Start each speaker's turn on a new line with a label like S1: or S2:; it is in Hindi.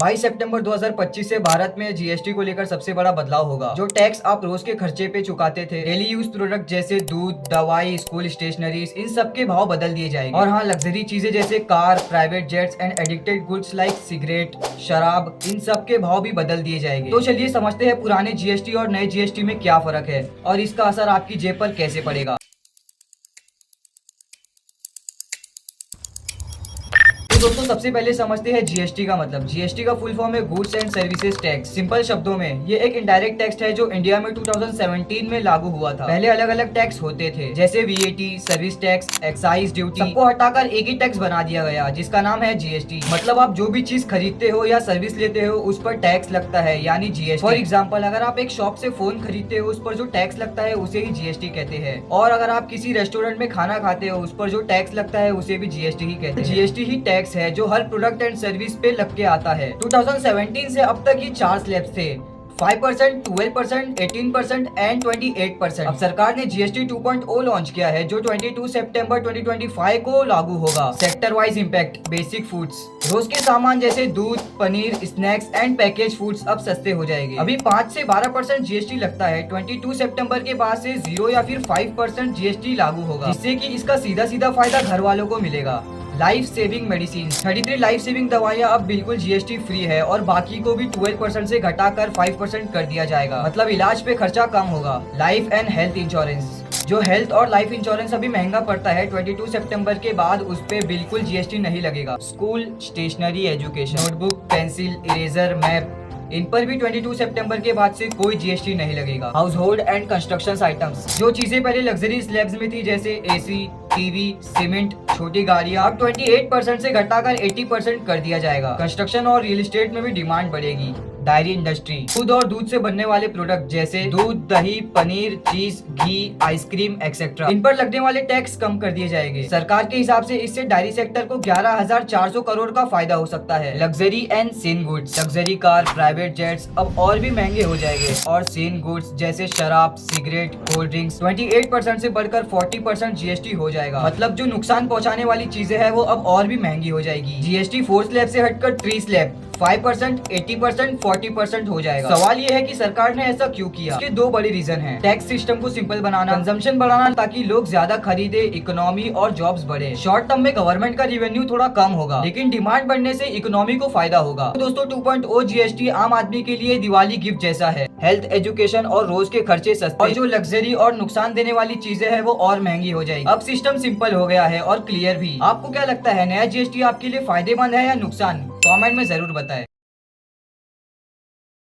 S1: 22 सितंबर 2025 से भारत में जीएसटी को लेकर सबसे बड़ा बदलाव होगा। जो टैक्स आप रोज के खर्चे पे चुकाते थे, डेली यूज प्रोडक्ट जैसे दूध, दवाई, स्कूल स्टेशनरीज, इन सब के भाव बदल दिए जाएंगे। और हाँ, लग्जरी चीजें जैसे car, private jets and addicted goods like cigarette, शराब, इन सब के भाव भी बदल दिए जाएंगे। तो चलिए समझते हैं पुराने जीएसटी और नए जीएसटी में क्या फर्क है और इसका असर आपकी जेब पर कैसे पड़ेगा। तो दोस्तों सबसे पहले समझते हैं जीएसटी का मतलब। जीएसटी का फुल फॉर्म है goods and services tax. Simple शब्दों में ये एक इनडायरेक्ट टैक्स है जो इंडिया में 2017 में लागू हुआ था। पहले अलग अलग टैक्स होते थे जैसे VAT, service tax, excise duty, सबको हटाकर एक ही टैक्स बना दिया गया जिसका नाम है जीएसटी। मतलब आप जो भी चीज खरीदते हो या सर्विस लेते हो उस पर टैक्स लगता है, यानी जीएसटी। फॉर एग्जाम्पल, अगर आप एक शॉप से फोन खरीदते हो उस पर जो टैक्स लगता है उसे ही जीएसटी कहते हैं। और अगर आप किसी रेस्टोरेंट में खाना खाते हो उस पर जो टैक्स लगता है उसे भी जीएसटी ही कहते हैं। जीएसटी ही टैक्स है जो हर प्रोडक्ट एंड सर्विस पे लग के आता है। 2017 से अब तक ये 4 स्लैब्स थे, 5%, 12%, 18% एंड 28%। अब सरकार ने जीएसटी 2.0 लॉन्च किया है जो 22 सितंबर 2025 को लागू होगा। Sector wise impact. Basic foods, रोज के सामान जैसे दूध, पनीर, स्नैक्स एंड पैकेज फूड्स अब सस्ते हो जाएंगे। अभी 5 से 12% जीएसटी लगता है। 22 सितंबर के बाद से 0 या फिर 5% जीएसटी लागू होगा, जिससे कि इसका सीधा सीधा फायदा घर वालों को मिलेगा। Life saving medicine, 33 life saving दवाइयाँ अब बिल्कुल जीएसटी फ्री है और बाकी को भी 12% से घटाकर 5% कर दिया जाएगा। मतलब इलाज पे खर्चा कम होगा। लाइफ एंड हेल्थ इंश्योरेंस, जो हेल्थ और लाइफ इंश्योरेंस अभी महंगा पड़ता है, 22 सितंबर के बाद उस पे बिल्कुल जीएसटी नहीं लगेगा। School stationery, education, notebook, pencil, eraser, map, इन पर भी 22 सितंबर के बाद से कोई जीएसटी नहीं लगेगा। House hold and construction items, जो चीजें पहले लग्जरी स्लैब्स में थी जैसे एसी, टीवी, सीमेंट, छोटी गाड़ियां, अब 28% से घटाकर 80% कर दिया जाएगा। कंस्ट्रक्शन और रियल एस्टेट में भी डिमांड बढ़ेगी। डायरी इंडस्ट्री, दूध और दूध से बनने वाले प्रोडक्ट जैसे दूध, दही, पनीर, चीज, घी, आइसक्रीम एक्सेट्रा, इन पर लगने वाले टैक्स कम कर दिए जाएंगे। सरकार के हिसाब से इससे डायरी सेक्टर को 11,400 करोड़ का फायदा हो सकता है। Luxury and Sen goods, luxury car, private jets अब और भी महंगे हो जाएंगे। और सेन गुड्स जैसे शराब, सिगरेट, कोल्ड ड्रिंक्स 28% से बढ़कर 40% जीएसटी हो जाएगा। मतलब जो नुकसान पहुंचाने वाली चीजें हैं वो अब और भी महंगी हो जाएगी। जीएसटी 4 स्लैब से हटकर 3 स्लैब, 5%, 80%, 40% हो जाएगा। सवाल ये है कि सरकार ने ऐसा क्यों किया? इसके 2 बड़े रीजन हैं। टैक्स सिस्टम को सिंपल बनाना, कंजम्पशन बढ़ाना ताकि लोग ज्यादा खरीदे, इकोनॉमी और जॉब्स बढ़े। शॉर्ट टर्म में गवर्नमेंट का रेवेन्यू थोड़ा कम होगा लेकिन डिमांड बढ़ने से इकोनॉमी को फायदा होगा। तो दोस्तों 2.0 जीएसटी आम आदमी के लिए दिवाली गिफ्ट जैसा है। हेल्थ, एजुकेशन और रोज के खर्चे सस्ते, और जो लग्जरी और नुकसान देने वाली चीजें हैं वो और महंगी हो जाएगी। अब सिस्टम सिंपल हो गया है और क्लियर भी। आपको क्या लगता है, नया जीएसटी आपके लिए फायदेमंद है या नुकसान? कमेंट में जरूर बताएं।